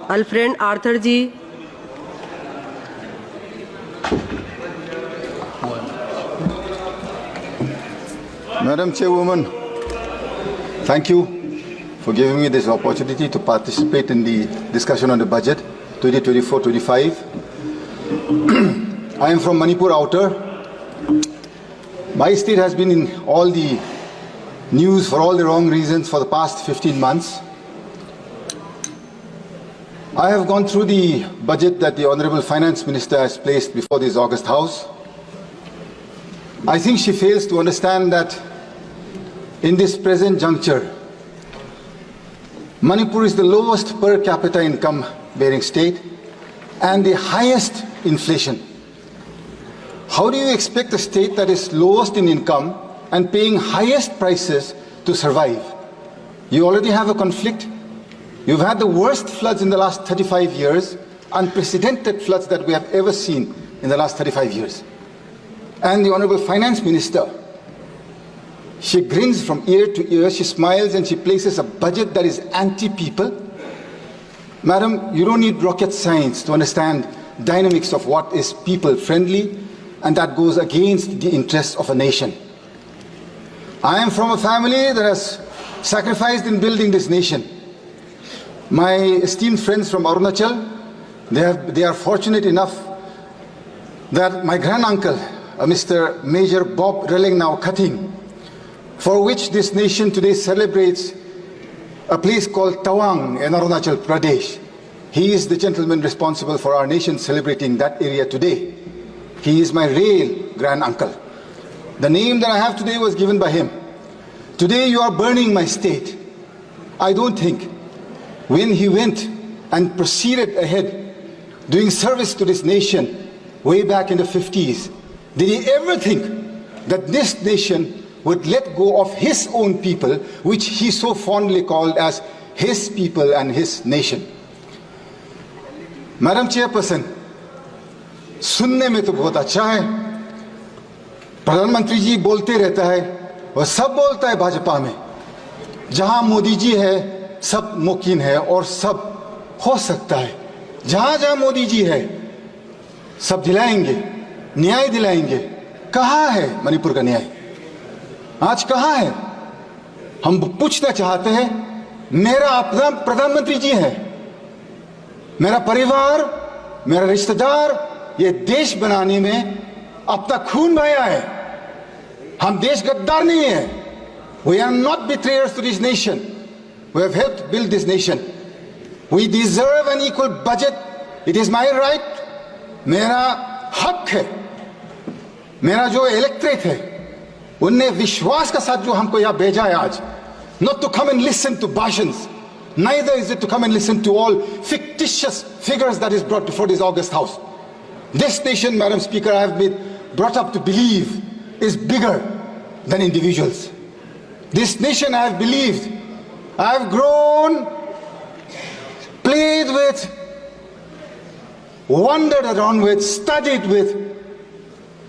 Alfred Arthur ji. Madam Chairwoman, thank you for giving me this opportunity to participate in the discussion on the budget 2024-25. I am from Manipur Outer. My state has been in all the news for all the wrong reasons for the past 15 months. I have gone through the budget that the Honorable Finance Minister has placed before this August House. I think she fails to understand that in this present juncture, Manipur is the lowest per capita income bearing state and the highest inflation. How do you expect a state that is lowest in income and paying highest prices to survive? You already have a conflict. You've had the worst floods in the last 35 years, unprecedented floods that we have ever seen in the last 35 years. And the Honorable Finance Minister, she grins from ear to ear, she smiles and she places a budget that is anti-people. Madam, you don't need rocket science to understand dynamics of what is people-friendly, and that goes against the interests of a nation. I am from a family that has sacrificed in building this nation. My esteemed friends from Arunachal, they are fortunate enough that my granduncle, Mr. Major Bob Relengnau Kating, for which this nation today celebrates a place called Tawang in Arunachal Pradesh. He is the gentleman responsible for our nation celebrating that area today. He is my real granduncle. The name that I have today was given by him. Today you are burning my state. I don't think when he went and proceeded ahead doing service to this nation way back in the 50s, did he ever think that this nation would let go of his own people, which he so fondly called as his people and his nation? Madam Chairperson, सुनने में तो बहुत अच्छा है, प्रधानमंत्री जी बोलते रहता है, वह सब बोलता है भाजपा में, जहां मोदी जी है सब मुमकिन है और सब हो सकता है, जहां जहां मोदी जी है सब दिलाएंगे, न्याय दिलाएंगे. कहां है मणिपुर का न्याय? आज कहां है? हम पूछना चाहते हैं. मेरा अपना प्रधानमंत्री जी है, मेरा परिवार, मेरा रिश्तेदार ये देश बनाने में अपना खून बहाया है. हम देश गद्दार नहीं है. We are not betrayers to this nation. We have helped build this nation. We deserve an equal budget. It is my right. मेरा हक है. मेरा जो इलेक्ट्रेट है, उनने विश्वास का साथ जो हमको यहाँ भेजा है आज, not to come and listen to bhashans, neither is it to come and listen to all fictitious figures that is brought before this August House. This nation, Madam Speaker, I have been brought up to believe is bigger than individuals. This nation I have believed, I have grown, played with, wandered around with, studied with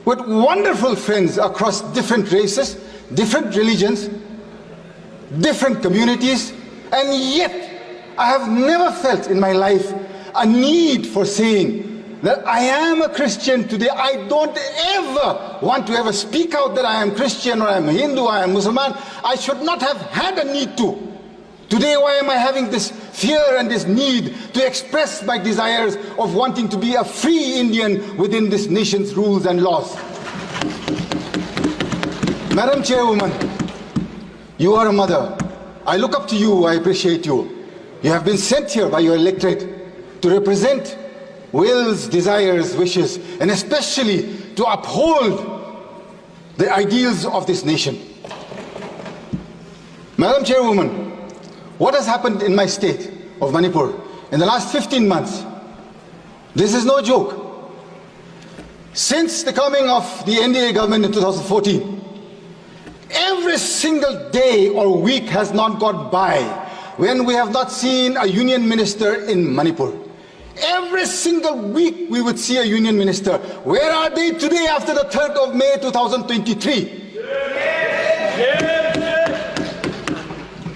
wonderful friends across different races, different religions, different communities, and yet I have never felt in my life a need for saying that I am a Christian today. I don't ever want to ever speak out that I am Christian or I am Hindu, I am Muslim. I should not have had a need to. Today, why am I having this fear and this need to express my desires of wanting to be a free Indian within this nation's rules and laws? Madam Chairwoman, you are a mother. I look up to you, I appreciate you. You have been sent here by your electorate to represent wills, desires, wishes, and especially to uphold the ideals of this nation. Madam Chairwoman, what has happened in my state of Manipur in the last 15 months? This is no joke. Since the coming of the NDA government in 2014, every single day or week has not gone by when we have not seen a union minister in Manipur. Every single week we would see a union minister. Where are they today after the 3rd of May 2023?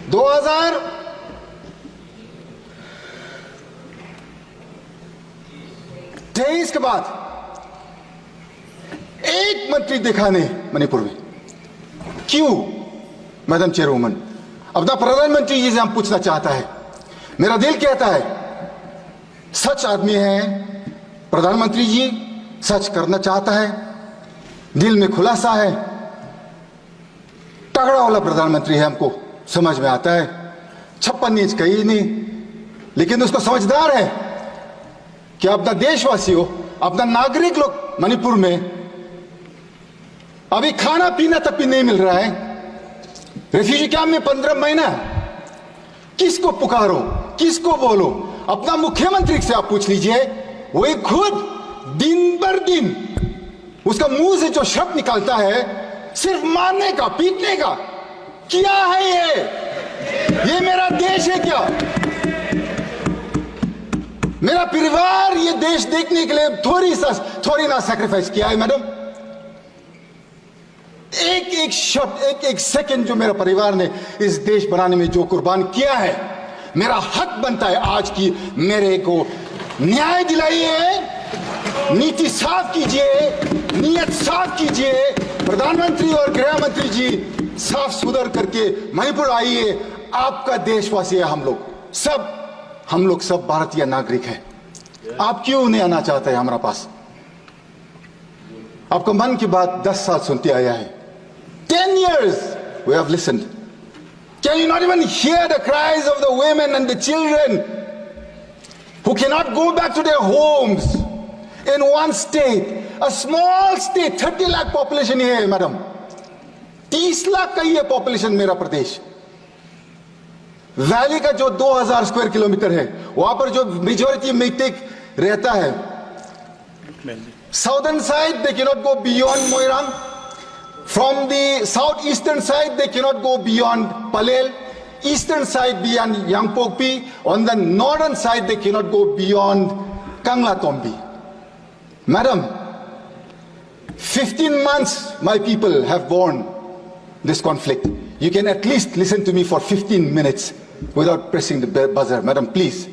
2000 23 के बाद एक मंत्री देखा नहीं मणिपुर में। क्यों madam चेयरवुमन? अपना प्रधानमंत्री जी से हम पूछना चाहता है। मेरा दिल कहता है सच आदमी है प्रधानमंत्री जी, सच करना चाहता है, दिल में खुलासा है, तगड़ा वाला प्रधानमंत्री है, हमको समझ में आता है। 56 इंच कहीं नहीं, लेकिन उसको समझदार है कि अपना देशवासियों, अपना नागरिक लोग मणिपुर में अभी खाना पीना तक भी नहीं मिल रहा है। रेफ्यूजी कैंप में 15 महीना, किसको पुकारो, किसको बोलो? अपना मुख्यमंत्री से आप पूछ लीजिए, वही खुद दिन भर दिन उसका मुंह से जो शब्द निकलता है सिर्फ मारने का, पीटने का। क्या है ये मेरा देश है क्या? मेरा परिवार ये देश देखने के लिए थोड़ी ना सैक्रिफाइस किया है मैडम। एक एक शब्द, एक एक सेकंड जो मेरा परिवार ने इस देश बनाने में जो कुर्बान किया है, मेरा हक बनता है आज की मेरे को न्याय दिलाइए, नीति साफ कीजिए, नीयत साफ कीजिए। प्रधानमंत्री और गृह मंत्री जी साफ सुधर करके मणिपुर आइए। आपका देशवासी है हम लोग सब भारतीय नागरिक हैं। आप क्यों नहीं आना चाहते हैं हमारा पास? आपको मन की बात 10 साल सुनते आया है। 10 years we have listened. Can you not even hear the cries of the women and the children who cannot go back to their homes in one state, a small state, 30 lakh population here, madam. 30 lakh का ही है population मेरा प्रदेश। Valley का जो 2000 square kilometre है, वहां पर जो majority Meitei रहता है, southern side they cannot go beyond Moirang, from the south eastern side they cannot go beyond Pallel, eastern side beyond Yangpokpi, on the northern side they cannot go beyond Kangla-Tombi. Madam, 15 months my people have borne this conflict. You can at least listen to me for 15 minutes without pressing the buzzer. Madam, please,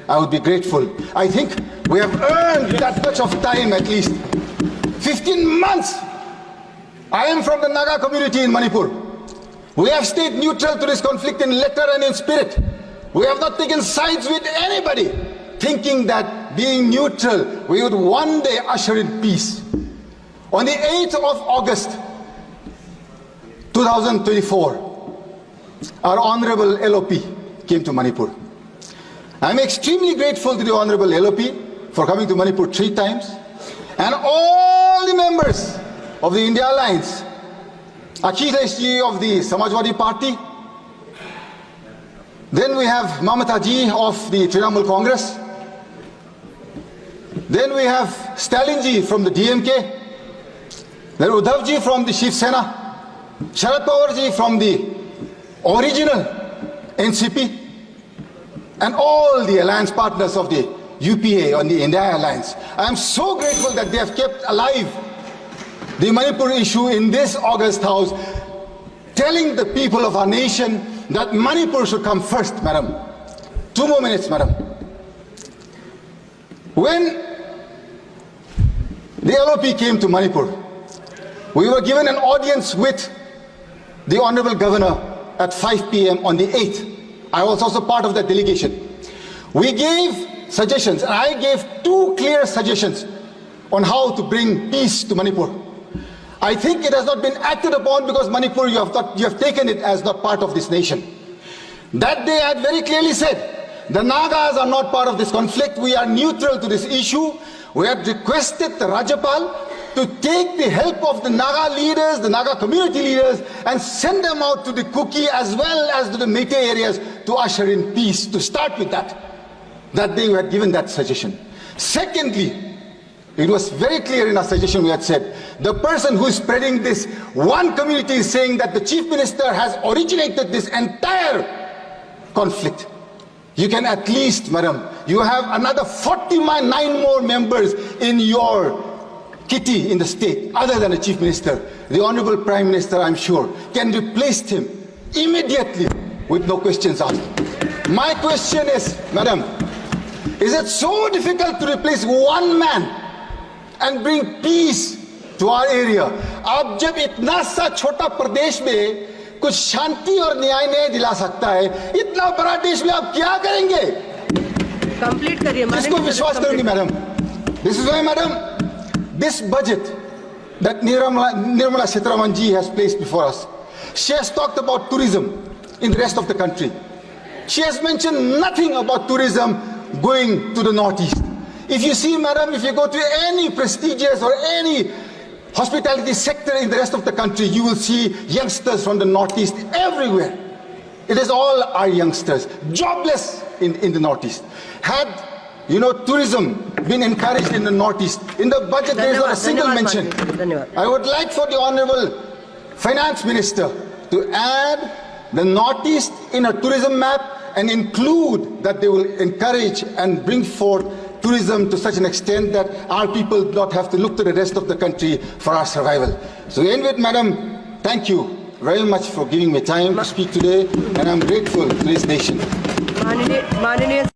I would be grateful. I think we have earned that much of time at least. 15 months. I am from the Naga community in Manipur. We have stayed neutral to this conflict in letter and in spirit. We have not taken sides with anybody, thinking that being neutral, we would one day usher in peace. On the 8th of August, 2024, our Honorable LOP came to Manipur. I'm extremely grateful to the Honorable LOP for coming to Manipur 3 times, and all the members of the India Alliance, Akhilesh ji of the Samajwadi Party, then we have Mamata ji of the Hon'ble Congress, then we have Stalin ji from the DMK, then Uddhav ji from the Shiv Sena, Sharad Pawar ji from the original NCP, and all the alliance partners of the UPA on the India Alliance. I am so grateful that they have kept alive the Manipur issue in this August House, telling the people of our nation that Manipur should come first, madam. 2 more minutes, madam. When the LOP came to Manipur, we were given an audience with the Honorable Governor at 5 p.m. on the 8th. I was also part of that delegation. We gave suggestions, and I gave 2 clear suggestions on how to bring peace to Manipur. I think it has not been acted upon because Manipur, you have taken it as not part of this nation. That day I had very clearly said, the Nagas are not part of this conflict. We are neutral to this issue. We had requested the Rajapal to take the help of the Naga leaders, the Naga community leaders, and send them out to the Kuki as well as to the Meitei areas to usher in peace, to start with that. That day we had given that suggestion. Secondly, it was very clear in our suggestion we had said, the person who is spreading this, one community is saying that the Chief Minister has originated this entire conflict. You can at least, madam, you have another 49 more members in your kitty in the state, other than the Chief Minister. The Honorable Prime Minister, I'm sure, can replace him immediately with no questions asked. My question is, madam, Is it so difficult to replace one man and bring peace to our area? आप जब इतना सा छोटा प्रदेश में कुछ शांति और न्याय नहीं दिला सकता है, इतना बड़ा देश में आप क्या करेंगे? कंप्लीट करिए। किसको विश्वास करूंगी madam? This is why, madam, this budget that Nirmala Sitharaman ji has placed before us, she has talked about tourism in the rest of the country. She has mentioned nothing about tourism going to the northeast. If you see, madam, if you go to any prestigious or any hospitality sector in the rest of the country, you will see youngsters from the northeast everywhere. It is all our youngsters, jobless in the northeast. Had, tourism been encouraged in the northeast, in the budget there is not a single mention. I would like for the Honorable Finance Minister to add the northeast in a tourism map and include that they will encourage and bring forth tourism to such an extent that our people do not have to look to the rest of the country for our survival. So end with, madam, thank you very much for giving me time to speak today, and I'm grateful to this nation.